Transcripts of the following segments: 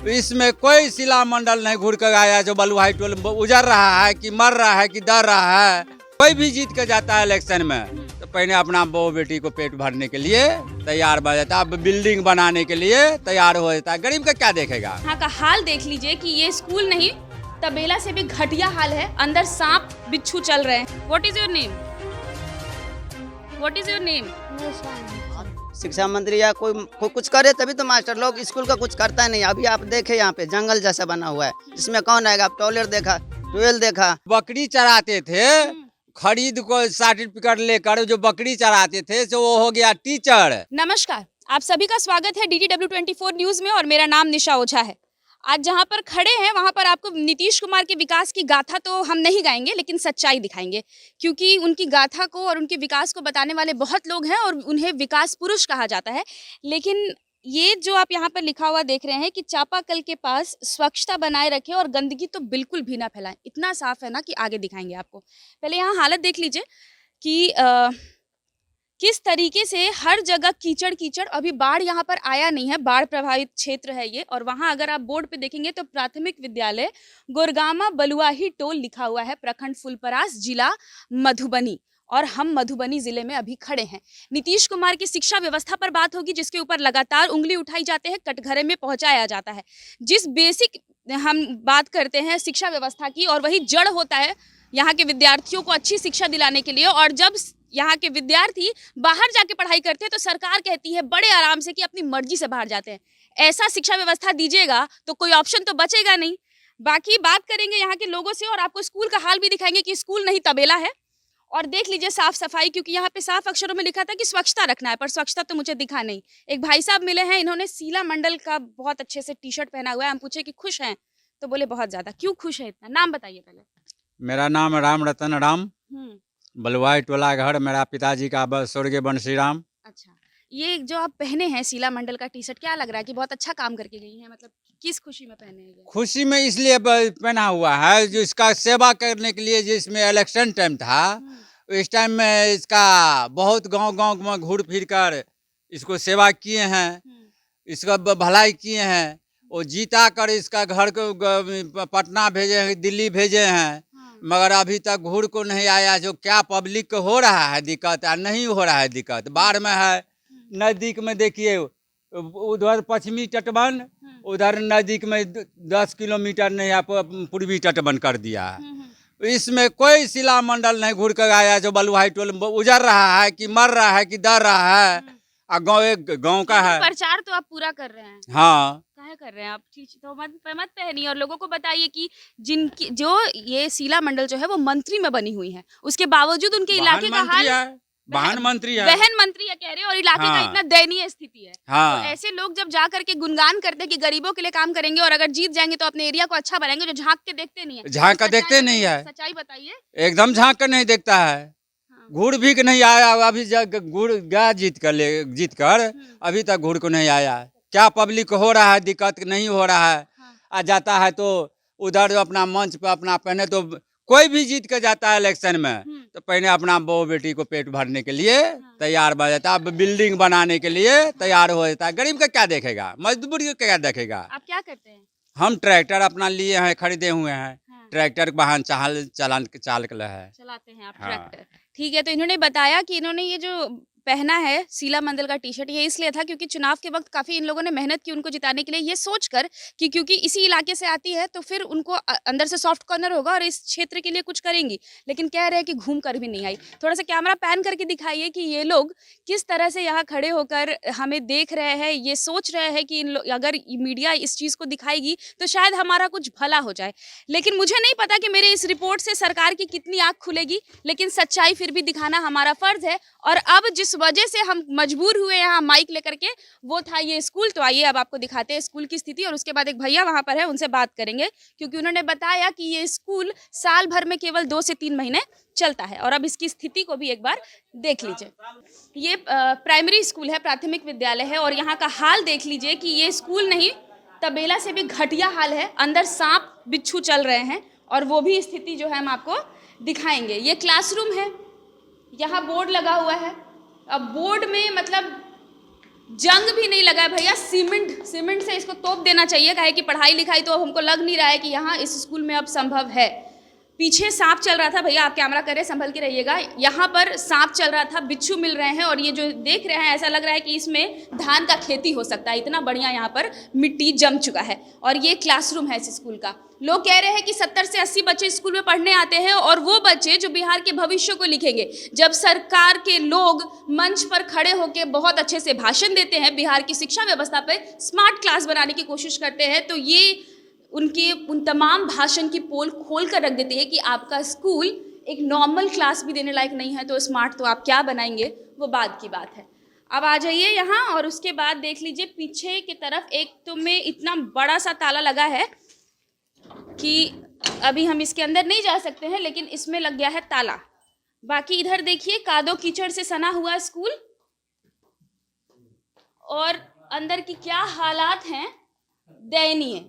इसमें कोई शिला मंडल नहीं घूर कर आया जो बलुआही टोल उजड़ रहा है कि मर रहा है कि डर रहा है। कोई भी जीत के जाता है इलेक्शन में तो पहले अपना बहू बेटी को पेट भरने के लिए तैयार हो जाता है, अब बिल्डिंग बनाने के लिए तैयार हो जाता है। गरीब का क्या देखेगा। यहाँ का हाल देख लीजिए कि ये स्कूल नहीं तबेला से भी घटिया हाल है। अंदर सांप बिच्छू चल रहे हैं। What is your name? What is your name? शिक्षा मंत्री या कोई कुछ करे तभी तो मास्टर लोग स्कूल का कुछ करता नहीं। अभी आप देखे यहाँ पे जंगल जैसा बना हुआ है, इसमें कौन आएगा। आप टॉयलेट देखा, ट्वेल देखा। बकरी चराते थे, खरीद को सर्टिफिकेट लेकर जो बकरी चराते थे तो वो हो गया टीचर। नमस्कार, आप सभी का स्वागत है DDW24 न्यूज में और मेरा नाम निशा ओझा है। आज जहां पर खड़े हैं वहां पर आपको नीतीश कुमार के विकास की गाथा तो हम नहीं गाएंगे, लेकिन सच्चाई दिखाएंगे, क्योंकि उनकी गाथा को और उनके विकास को बताने वाले बहुत लोग हैं और उन्हें विकास पुरुष कहा जाता है। लेकिन ये जो आप यहाँ पर लिखा हुआ देख रहे हैं कि चापाकल के पास स्वच्छता बनाए रखें और गंदगी तो बिल्कुल भी ना फैलाएं, इतना साफ है ना कि आगे दिखाएंगे आपको। पहले यहाँ हालत देख लीजिए कि किस तरीके से हर जगह कीचड़ कीचड़। अभी बाढ़ यहाँ पर आया नहीं है, बाढ़ प्रभावित क्षेत्र है ये। और वहाँ अगर आप बोर्ड पे देखेंगे तो प्राथमिक विद्यालय गोरगामा बलुआही टोल लिखा हुआ है, प्रखंड फुलपरास, जिला मधुबनी। और हम मधुबनी जिले में अभी खड़े हैं। नीतीश कुमार की शिक्षा व्यवस्था पर बात होगी, जिसके ऊपर लगातार उंगली उठाई जाते हैं, कटघरे में पहुंचाया जाता है। जिस बेसिक हम बात करते हैं शिक्षा व्यवस्था की, और वही जड़ होता है यहाँ के विद्यार्थियों को अच्छी शिक्षा दिलाने के लिए। और जब यहाँ के विद्यार्थी बाहर जाके पढ़ाई करते हैं तो सरकार कहती है बड़े आराम से कि अपनी मर्जी से बाहर जाते हैं। ऐसा शिक्षा व्यवस्था दीजिएगा तो कोई ऑप्शन तो बचेगा नहीं। बाकी बात करेंगे यहाँ के लोगों से और आपको स्कूल का हाल भी दिखाएंगे कि स्कूल नहीं तबेला है। और देख लीजिए साफ सफाई, क्योंकि यहाँ पे साफ अक्षरों में लिखा था कि स्वच्छता रखना है, पर स्वच्छता तो मुझे दिखा नहीं। एक भाई साहब मिले हैं, इन्होंने शीला मंडल का बहुत अच्छे से टी-शर्ट पहना हुआ है। हम पूछे कि खुश हैं तो बोले बहुत ज्यादा। क्यों खुश है इतना? नाम बताइए पहले। मेरा नाम राम रतन राम, बलुआही टोला घर, मेरा पिताजी का स्वर्गीय बंशी राम। अच्छा, ये जो आप पहने हैं शीला मंडल का टी-शर्ट, क्या लग रहा है कि बहुत अच्छा काम करके गई हैं? मतलब किस खुशी में पहने हैं? खुशी में इसलिए पहना हुआ है जो इसका सेवा करने के लिए, जिसमें इलेक्शन टाइम था इस टाइम में इसका बहुत गांव में घूर फिर कर इसको सेवा किए हैं, इसका भलाई किए हैं। वो जीता कर इसका घर को पटना भेजे हैं, दिल्ली भेजे हैं, मगर अभी तक घूर को नहीं आया। जो क्या पब्लिक को हो रहा है दिक्कत, नहीं हो रहा है दिक्कत। बाढ़ में है, नज़दीक में देखिए उधर पश्चिमी तटबंध, उधर नज़दीक में 10 किलोमीटर नहीं आप पूर्वी तटबंध कर दिया है। इसमें कोई शिला मंडल नहीं घूर कर आया जो बलुआही टोल उजड़ रहा है कि मर रहा है कि डर रहा है। गाँव एक गाँव का है। प्रचार तो आप पूरा कर रहे हैं। हाँ, काहे कर रहे हैं आप? तो मत पहनिए और लोगों को बताइए कि जिनकी जो ये शीला मंडल जो है वो मंत्री में बनी हुई है, उसके बावजूद उनके इलाके का हाल, बहन मंत्री है, बहन मंत्री है कह रहे हैं, और इलाके का इतना दयनीय स्थिति है। हाँ। तो ऐसे लोग जब जा करके गुणगान करते हैं कि गरीबों के लिए काम करेंगे और अगर जीत जाएंगे तो अपने एरिया को अच्छा बनाएंगे, जो झांक के देखते नहीं है। झांक कर देखते नहीं है। सच्चाई बताइए। एकदम झांक कर नहीं देखता है। घूर भी नहीं आया अभी, घूर गया जीत कर अभी तक घूर को नहीं आया। क्या पब्लिक हो रहा है दिक्कत, नहीं हो रहा है। आ जाता है तो उधर अपना मंच पे अपना पहने, तो कोई भी जीत के जाता है इलेक्शन में तो पहले अपना बहू बेटी को पेट भरने के लिए तैयार हो जाता है, बिल्डिंग बनाने के लिए तैयार हो जाता है। गरीब का क्या देखेगा, मजदूर का क्या देखेगा। आप क्या करते हैं? हम ट्रैक्टर अपना लिए हैं, खरीदे हुए हैं। ट्रैक्टर वाहन चालक है, चलाते हैं आप ट्रैक्टर। ठीक है, तो इन्होंने बताया कि इन्होंने ये जो पहना है शीला मंडल का टी-शर्ट, ये इसलिए था क्योंकि चुनाव के वक्त काफ़ी इन लोगों ने मेहनत की उनको जिताने के लिए, ये सोचकर कि क्योंकि इसी इलाके से आती है तो फिर उनको अंदर से सॉफ्ट कॉर्नर होगा और इस क्षेत्र के लिए कुछ करेंगी। लेकिन कह रहे हैं कि घूम कर भी नहीं आई। थोड़ा सा कैमरा पैन करके दिखाइए कि ये लोग किस तरह से यहाँ खड़े होकर हमें देख रहे हैं, ये सोच रहे हैं कि अगर मीडिया इस चीज़ को दिखाएगी तो शायद हमारा कुछ भला हो जाए। लेकिन मुझे नहीं पता कि मेरे इस रिपोर्ट से सरकार की कितनी आँख खुलेगी, लेकिन सच्चाई फिर भी दिखाना हमारा फ़र्ज़ है। और अब जिस वजह से हम मजबूर हुए यहाँ माइक लेकर के, वो था ये स्कूल। तो आइए अब आपको दिखाते हैं स्कूल की स्थिति, और उसके बाद एक भैया वहाँ पर है, उनसे बात करेंगे, क्योंकि उन्होंने बताया कि ये स्कूल साल भर में केवल 2 से 3 महीने चलता है। और अब इसकी स्थिति को भी एक बार देख लीजिए। ये प्राइमरी स्कूल है, प्राथमिक विद्यालय है, और यहाँ का हाल देख लीजिए कि ये स्कूल नहीं तबेला से भी घटिया हाल है। अंदर सांप बिच्छू चल रहे हैं और वो भी स्थिति जो है हम आपको दिखाएंगे। ये क्लासरूम है, यहाँ बोर्ड लगा हुआ है। अब बोर्ड में मतलब जंग भी नहीं लगा है भैया, सीमेंट से इसको तोप देना चाहिए, काहे कि पढ़ाई लिखाई तो अब हमको लग नहीं रहा है कि यहाँ इस स्कूल में अब संभव है। पीछे सांप चल रहा था, भैया आप कैमरा करें, संभल के रहिएगा। यहाँ पर सांप चल रहा था, बिच्छू मिल रहे हैं, और ये जो देख रहे हैं ऐसा लग रहा है कि इसमें धान का खेती हो सकता है, इतना बढ़िया यहाँ पर मिट्टी जम चुका है। और ये क्लासरूम है इस स्कूल का। लोग कह रहे हैं कि 70 से 80 बच्चे स्कूल में पढ़ने आते हैं, और वो बच्चे जो बिहार के भविष्य को लिखेंगे। जब सरकार के लोग मंच पर खड़े होकर बहुत अच्छे से भाषण देते हैं, बिहार की शिक्षा व्यवस्था पर स्मार्ट क्लास बनाने की कोशिश करते हैं, तो ये उन तमाम भाषण की पोल खोल कर रख देते हैं कि आपका स्कूल एक नॉर्मल क्लास भी देने लायक नहीं है, तो स्मार्ट तो आप क्या बनाएंगे, वो बाद की बात है। अब आ जाइए यहाँ, और उसके बाद देख लीजिए पीछे की तरफ एक तो में इतना बड़ा सा ताला लगा है कि अभी हम इसके अंदर नहीं जा सकते हैं, लेकिन इसमें लग गया है ताला। बाकी इधर देखिए कादो कीचड़ से सना हुआ स्कूल, और अंदर की क्या हालात हैं, दयनीय।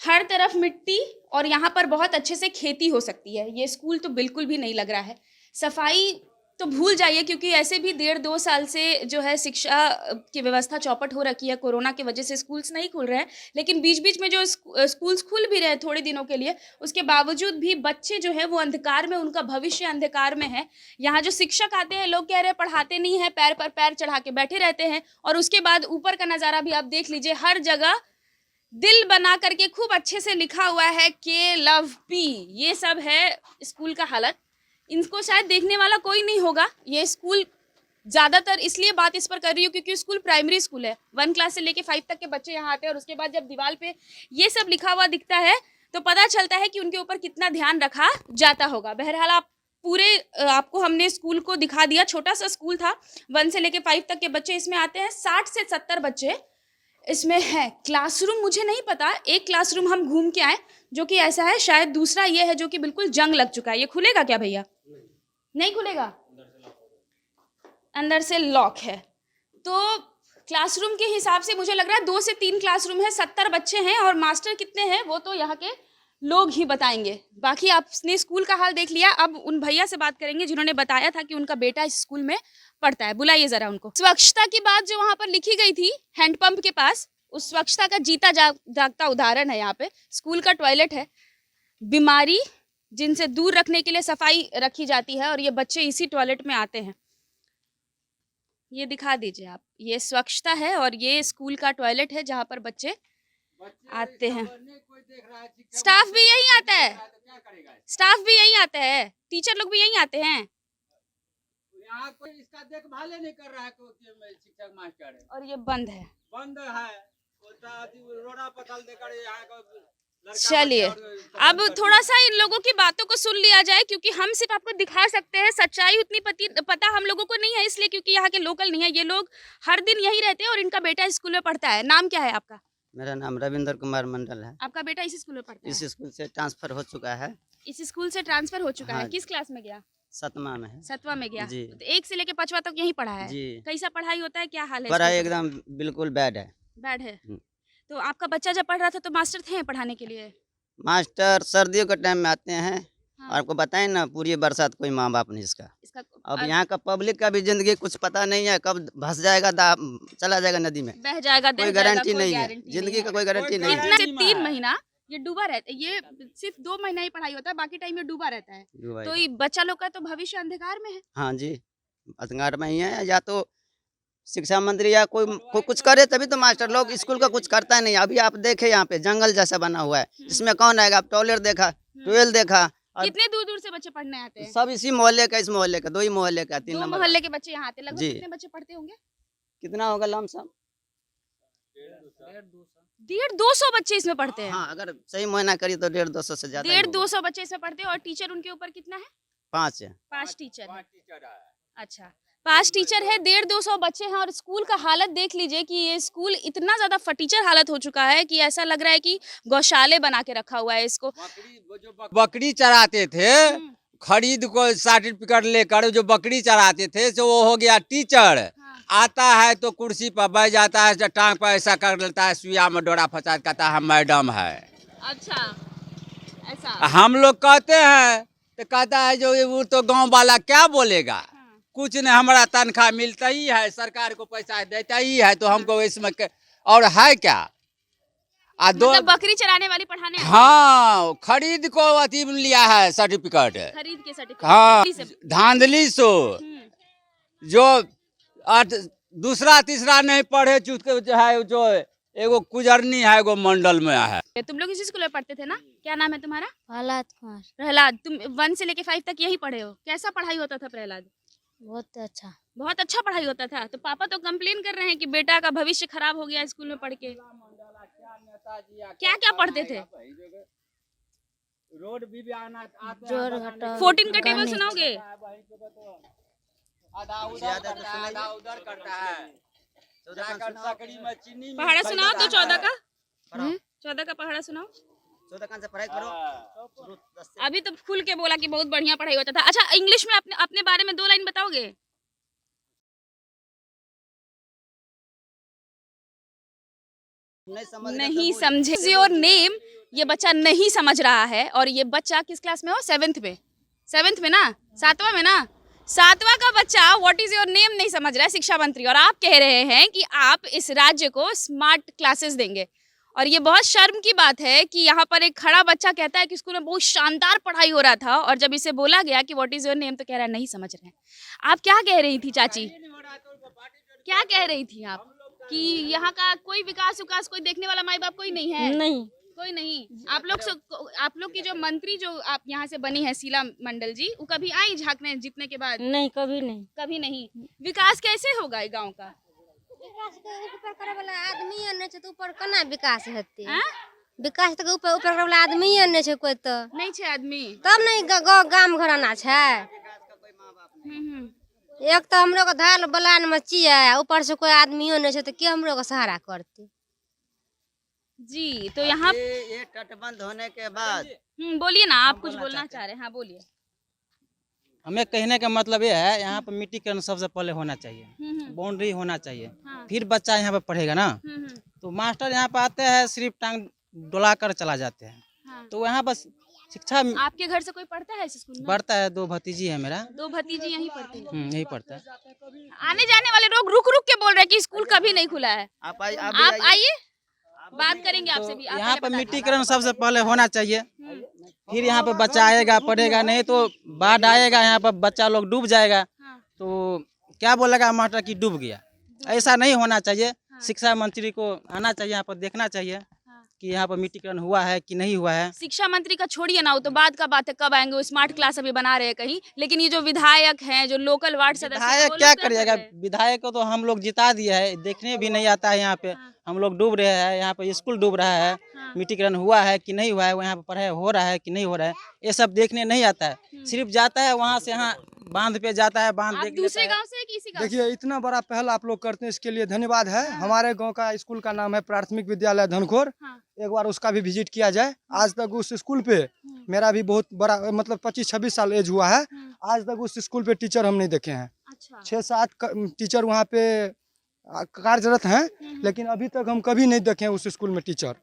हर तरफ मिट्टी, और यहाँ पर बहुत अच्छे से खेती हो सकती है। ये स्कूल तो बिल्कुल भी नहीं लग रहा है। सफाई तो भूल जाइए, क्योंकि ऐसे भी 1.5-2 साल से जो है शिक्षा की व्यवस्था चौपट हो रखी है। कोरोना की वजह से स्कूल्स नहीं खुल रहे हैं, लेकिन बीच बीच में जो स्कूल्स खुल भी रहे हैं थोड़े दिनों के लिए, उसके बावजूद भी बच्चे जो है वो अंधकार में, उनका भविष्य अंधकार में है। यहाँ जो शिक्षक आते हैं, लोग कह रहे हैं पढ़ाते नहीं हैं, पैर पर पैर चढ़ा के बैठे रहते हैं। और उसके बाद ऊपर का नज़ारा भी आप देख लीजिए, हर जगह दिल बना करके खूब अच्छे से लिखा हुआ है के लव पी। ये सब है स्कूल का हालत। इनको शायद देखने वाला कोई नहीं होगा। ये स्कूल ज़्यादातर इसलिए बात इस पर कर रही हूँ क्योंकि स्कूल प्राइमरी स्कूल है। 1 क्लास से लेके 5 तक के बच्चे यहाँ आते हैं, और उसके बाद जब दीवार पे ये सब लिखा हुआ दिखता है तो पता चलता है कि उनके ऊपर कितना ध्यान रखा जाता होगा। बहरहाल आपको हमने स्कूल को दिखा दिया। छोटा सा स्कूल था, 1 से लेके 5 तक के बच्चे इसमें आते हैं। 60 से 70 बच्चे इसमें है। क्लासरूम मुझे नहीं पता, एक क्लासरूम हम घूम के आए जो कि ऐसा है, शायद दूसरा ये है जो कि बिल्कुल जंग लग चुका है। ये खुलेगा क्या भैया? नहीं खुलेगा, अंदर से लॉक है। तो क्लासरूम के हिसाब से मुझे लग रहा है 2 से 3 क्लासरूम है, 70 बच्चे हैं, और मास्टर कितने हैं वो तो यहाँ के लोग ही बताएंगे। बाकी आपने स्कूल का हाल देख लिया। अब उन भैया से बात करेंगे जिन्होंने बताया था कि उनका बेटा इस स्कूल में पढ़ता है। बुलाइए जरा उनको। स्वच्छता की बात जो वहाँ पर लिखी गई थी हैंडपंप के पास, उस स्वच्छता का जीता जागता उदाहरण है यहाँ पे। स्कूल का टॉयलेट है। बीमारी जिनसे दूर रखने के लिए सफाई रखी जाती है, और ये बच्चे इसी टॉयलेट में आते हैं। ये दिखा दीजिए आप, ये स्वच्छता है और ये स्कूल का टॉयलेट है जहाँ पर बच्चे आते हैं। स्टाफ भी यही आता है, स्टाफ भी यही आता है, टीचर लोग भी यही आते हैं। यहाँ कोई इसका देखभाल नहीं कर रहा है, शिक्षक मास्टर है। और ये बंद है। रोड़ा पकड़ देकर यहाँ का। चलिए अब थोड़ा सा इन लोगों की बातों को सुन लिया जाए, क्योंकि हम सिर्फ आपको दिखा सकते हैं, सच्चाई उतनी पता हम लोगों को नहीं है, इसलिए क्योंकि यहाँ के लोकल नहीं है। ये लोग हर दिन यही रहते हैं और इनका बेटा स्कूल में पढ़ता है। नाम क्या है आपका? मेरा नाम रविंद्र कुमार मंडल है। आपका बेटा इस स्कूल में पढ़ता है? इस स्कूल से ट्रांसफर हो चुका है। इस स्कूल से ट्रांसफर हो चुका है। हाँ। किस क्लास में गया? 7वां में है। 7वां में गया जी। तो 1 से लेके 5वां तक यहीं पढ़ा है जी। कैसा पढ़ाई होता है, क्या हाल है? पढ़ाई एकदम बिल्कुल बैड है। बैड है। तो आपका बच्चा जब पढ़ रहा था तो मास्टर थे पढ़ाने के लिए? मास्टर सर्दियों के टाइम में आते हैं। हाँ। आपको बताएं ना, पूरी बरसात कोई माँ बाप नहीं इसका। अब और यहाँ का पब्लिक का भी जिंदगी कुछ पता नहीं है, कब धंस जाएगा, चला जाएगा नदी में, बह जाएगा, कोई गारंटी नहीं है। जिंदगी का कोई गारंटी नहीं है। कितना से 3 महीना ये डूबा रहता है। ये सिर्फ 2 महीना ही पढ़ाई होता है, बाकी टाइम ये डूबा रहता है। तो ये बच्चा लोग का तो भविष्य अंधकार में है। हाँ जी, अंधकार में ही है। या तो शिक्षा मंत्री या कोई कुछ करे तभी तो मास्टर लोग, स्कूल का कुछ करता नहीं। अभी आप देखे यहाँ पे जंगल जैसा बना हुआ है, इसमें कौन आएगा? आप टॉयलेट देखा, ट्वेल देखा। कितने दूर दूर से बच्चे पढ़ने आते हैं? सब इसी मोहल्ले का, इस मोहल्ले का, 2 ही मोहल्ले का, 3 2 नंबर मोहल्ले के बच्चे यहाँ आते हैं। लगभग जी। कितने बच्चे पढ़ते होंगे? कितना होगा लमसम? 150-200 बच्चे इसमें पढ़ते हैं। हाँ, अगर सही महीना करी तो 150-200 से ज्यादा। 150-200 बच्चे इसमें पढ़ते हैं। और टीचर उनके ऊपर कितना है? 5 है। 5 टीचर है। अच्छा, 5 टीचर है, 150-200 बच्चे हैं। और स्कूल का हालत देख लीजिए कि ये स्कूल इतना ज्यादा फटीचर हालत हो चुका है कि ऐसा लग रहा है कि गौशाले बना के रखा हुआ है इसको। बकरी चराते थे, खरीद को सर्टिफिकेट लेकर जो बकरी चराते थे, तो वो हो गया टीचर। आता है तो कुर्सी पर बैठ जाता है, टांग पर ऐसा कर लेता है, सुइया में डोरा फंसा कहता है मैडम है। अच्छा, ऐसा हम लोग कहते हैं तो कहता है जो वो तो गांव वाला क्या बोलेगा। कुछ नहीं, हमारा तनख्वाह मिलता ही है, सरकार को पैसा देता ही है, तो हमको इसमें और है क्या? दो मतलब बकरी चराने वाली पढ़ाने आते हैं? हाँ, खरीद को अति लिया है सर्टिफिकेट। खरीद के सर्टिफिकेट हाँ, खरीद से- धांधली सो जो दूसरा तीसरा नहीं पढ़े चुके जो है, जो एगो कुजरनी है, एगो मंडल में है। तुम लोग इसी स्कूल में पढ़ते थे ना? क्या नाम है तुम्हारा? प्रहलाद कुमार। प्रहलाद। तुम 1 से लेके 5 तक यही पढ़े हो? कैसा पढ़ाई होता था प्रहलाद? बहुत अच्छा। बहुत अच्छा पढ़ाई होता था। तो पापा तो कंप्लेन कर रहे हैं कि बेटा का भविष्य खराब हो गया स्कूल में पढ़ के। क्या क्या पढ़ते थे? रोड भी आना जोड़ घटाव 14 का टेबल गणित। सुनाओगे? आधा उधर करता है, आधा उधर करता है। जाकर सकड़ी में चीनी मिल पहाड़ा सुनाओ तो 14 का। पढ़ाओ। 14 का पहाड़ा सुनाओ। 14 कान से पढ़ाई करो। शुरू 10 से। अभी तो खुल के बोला कि बहुत बढ़िया पढ़ाई होता था। अच्छा, इंग्लिश में अपने अपने बारे में 2 लाइन बताओगे? नहीं समझ नहीं समझे। योर नेम ये बच्चा नहीं समझ रहा है। और ये बच्चा किस क्लास में हो? 7th में। 7th में ना? 7वां में ना? 7वां का बच्चा व्हाट इज योर नेम नहीं समझ रहा है, शिक्षा मंत्री। और आप कह रहे हैं कि आप इस राज्य को स्मार्ट क्लासेस देंगे। और ये बहुत शर्म की बात है कि यहाँ पर एक खड़ा बच्चा कहता है कि स्कूल में बहुत शानदार पढ़ाई हो रहा था, और जब इसे बोला गया कि व्हाट इज योर नेम तो कह रहा है नहीं समझ रहे हैं। आप क्या कह रही थी चाची? क्या कह रही थी आप कि यहाँ का कोई विकास कोई देखने वाला माई बाप कोई नहीं है? नहीं। कोई नहीं। आप लोग की जो मंत्री जो आप यहाँ से बनी है शीला मंडल जी, वो कभी आई झांकने जीतने के बाद? नहीं, कभी नहीं। कभी नहीं। विकास कैसे होगा गांव का? विकास के ऊपर करे वाला आदमी है नहीं तो ऊपर केना विकास हेतै? हाँ? विकास के ऊपर करे वाला आदमी है नहीं कोई तो नहीं छे आदमी। तब नहीं गांव गाम घर आना छै। हम्म। एक तो हमरो के धाल बलान में चिया, ऊपर से कोई आदमियो नहीं छै तो के हमरो के सहारा करते? जी तो यहाँ ये तटबंध होने के बाद बोलिए ना, आप कुछ बोलना चाह रहे हैं? हाँ बोलिए। हमें कहने का मतलब ये है, यहाँ पर मिट्टीकरण सबसे पहले होना चाहिए, हम्म। बाउंड्री होना चाहिए, हाँ। फिर बच्चा यहाँ पे पढ़ेगा ना। हम्म। तो मास्टर यहाँ पे आते हैं सिर्फ टांग डोला कर चला जाते हैं, हाँ। तो यहाँ बस शिक्षा आपके घर से कोई पढ़ता है इस स्कूल में? बढ़ता है। 2 भतीजी है मेरा। 2 भतीजी यहीं पढ़ती हैं। यही पढ़ता है। आने जाने वाले लोग रुक रुक के बोल रहे हैं कि स्कूल कभी नहीं खुला है। आप आइए, आप आप भी आइए। आइए, बात करेंगे आपसे भी। आप यहाँ पहले पर बता मिट्टीकरण सबसे पहले होना चाहिए, दीजिए। फिर यहाँ पे बच्चा आएगा पढ़ेगा, नहीं तो बाढ़ आएगा यहाँ पर बच्चा लोग डूब जाएगा। हाँ। तो क्या बोलेगा मास्टर कि डूब गया? ऐसा नहीं होना चाहिए। शिक्षा मंत्री को आना चाहिए, यहाँ पर देखना चाहिए कि यहाँ पर मिट्टीकरण हुआ है कि नहीं हुआ है। शिक्षा मंत्री का छोड़िए ना, वो तो बाद का बात है, कब आएंगे। वो स्मार्ट क्लास अभी बना रहे हैं कहीं, लेकिन ये जो विधायक हैं, जो लोकल वार्ड सदस्य हैं, विधायक वो क्या लोग कर करिएगा? रहे हैं। विधायक को तो हम लोग जिता दिया है, देखने भी नहीं आता है यहाँ पे। हम लोग डूब रहे हैं, यहाँ पे स्कूल डूब रहा है, हाँ। मिट्टीकरण हुआ है कि नहीं हुआ है, यहाँ पे पढ़ाई हो रहा है कि नहीं हो रहा है, ये सब देखने नहीं आता है। सिर्फ जाता है वहाँ से यहाँ बांध पे जाता है, बांध आप देख दूसरे लेता है। गांव से कि इसी गांव से? देखिए इतना बड़ा पहल आप लोग करते हैं, इसके लिए धन्यवाद है। हमारे गांव का स्कूल का नाम है प्राथमिक विद्यालय धनखोर। हाँ। एक बार उसका भी विजिट किया जाए। आज तक उस स्कूल पे मेरा भी बहुत बड़ा मतलब 25-26 साल एज हुआ है, आज तक उस स्कूल पे टीचर हम नहीं देखे हैं। अच्छा। 6-7 टीचर वहाँ पे कार्यरत हैं, लेकिन अभी तक हम कभी नहीं देखे हैं उस स्कूल में टीचर।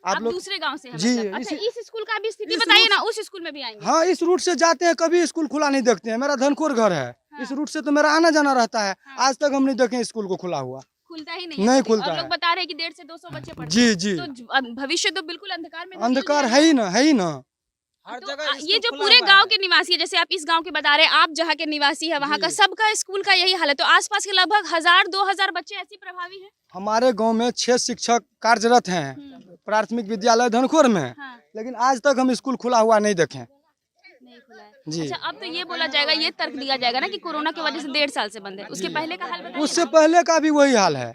आप लोग दूसरे गांव से हैं जी, मतलब? अच्छा, इसी- इस स्कूल का भी स्थिति इस बताइए रूट- ना, उस स्कूल में भी आएंगे। हाँ, इस रूट से जाते हैं, कभी स्कूल खुला नहीं देखते हैं। मेरा धनखोर घर है, इस रूट से तो मेरा आना जाना रहता है। आज तक हम नहीं देखे स्कूल को खुला हुआ। खुलता ही नहीं है नहीं कभी। खुलता और लोग है। बता रहे हैं कि 150 से 200 बच्चे पढ़ते जी हैं। जी, तो भविष्य तो बिल्कुल अंधकार में धकेल अंधकार दिया है ही ना, है ही ना। हर तो जगह ये स्कूल जो खुला पूरे हुआ गांव है। के निवासी है, जैसे आप इस गांव के बता रहे हैं, आप जहाँ के निवासी है, वहाँ का सबका स्कूल का यही हाल है। तो आसपास के लगभग 1000-2000 बच्चे ऐसे प्रभावी हैं। हमारे गांव में 6 शिक्षक कार्यरत हैं प्राथमिक विद्यालय धनखोर में, हाँ। लेकिन आज तक हम स्कूल खुला हुआ नहीं देखे। नहीं खुला है। जी। अच्छा, अब तो ये बोला जाएगा, ये तर्क दिया जाएगा ना कि कोरोना की वजह से 1.5 साल से बंद है। उसके पहले का हाल बताइए उससे ना। पहले का भी वही हाल है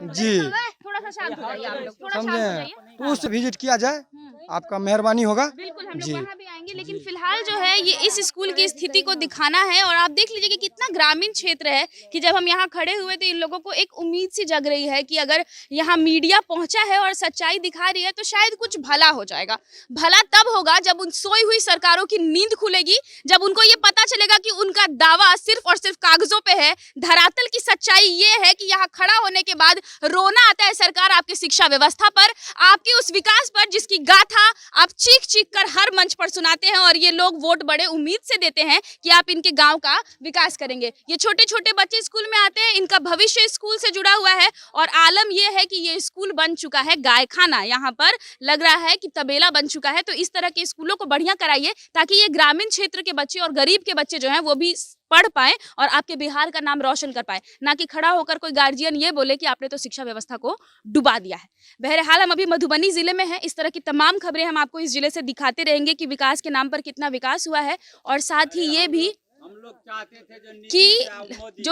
जी, थोड़ा सा शांत हो जाइए आप लोग, थोड़ा शांत हो समझे। जाइए। तो उससे विजिट किया जाए, आपका मेहरबानी होगा। बिल्कुल हम लोग जी। वहाँ भी आएंगे, लेकिन फिलहाल जो है ये इस स्कूल की स्थिति को दिखाना है। और आप देख लीजिए कि कितना ग्रामीण क्षेत्र है कि जब हम यहाँ खड़े हुए तो इन लोगों को एक उम्मीद सी जग रही है कि अगर यहाँ मीडिया पहुंचा है और सच्चाई दिखा रही है तो शायद कुछ भला हो जाएगा। भला तब होगा जब उन सोई हुई सरकारों की नींद खुलेगी, जब उनको ये पता चलेगा कि उनका दावा सिर्फ और सिर्फ कागजों पे है। धरातल की सच्चाई ये है कि यहाँ खड़ा होने के बाद रोना आता है सरकार आपकी शिक्षा व्यवस्था पर, आपके उस विकास पर जिसकी गाथा यहाँ आप चीख चीख कर हर मंच पर सुनाते हैं और ये लोग वोट बड़े उम्मीद से देते हैं कि आप इनके गांव का विकास करेंगे। ये छोटे छोटे बच्चे स्कूल में आते हैं, इनका भविष्य स्कूल से जुड़ा हुआ है और आलम ये है कि ये स्कूल बन चुका है गायखाना, यहाँ पर लग रहा है कि तबेला बन चुका है। तो इस तरह के स्कूलों को बढ़िया कराइए ताकि ये ग्रामीण क्षेत्र के बच्चे और गरीब के बच्चे जो हैं वो भी पढ़ पाए और आपके बिहार का नाम रोशन कर पाए, ना कि खड़ा होकर कोई गार्जियन ये बोले कि आपने तो शिक्षा व्यवस्था को डुबा दिया है। बहरहाल हम अभी मधुबनी जिले में हैं। इस तरह की तमाम खबरें हम आपको इस जिले से दिखाते रहेंगे कि विकास के नाम पर कितना विकास हुआ है और साथ ही ये भी हम लोग चाहते थे जो कि नीतीश और मोदी जो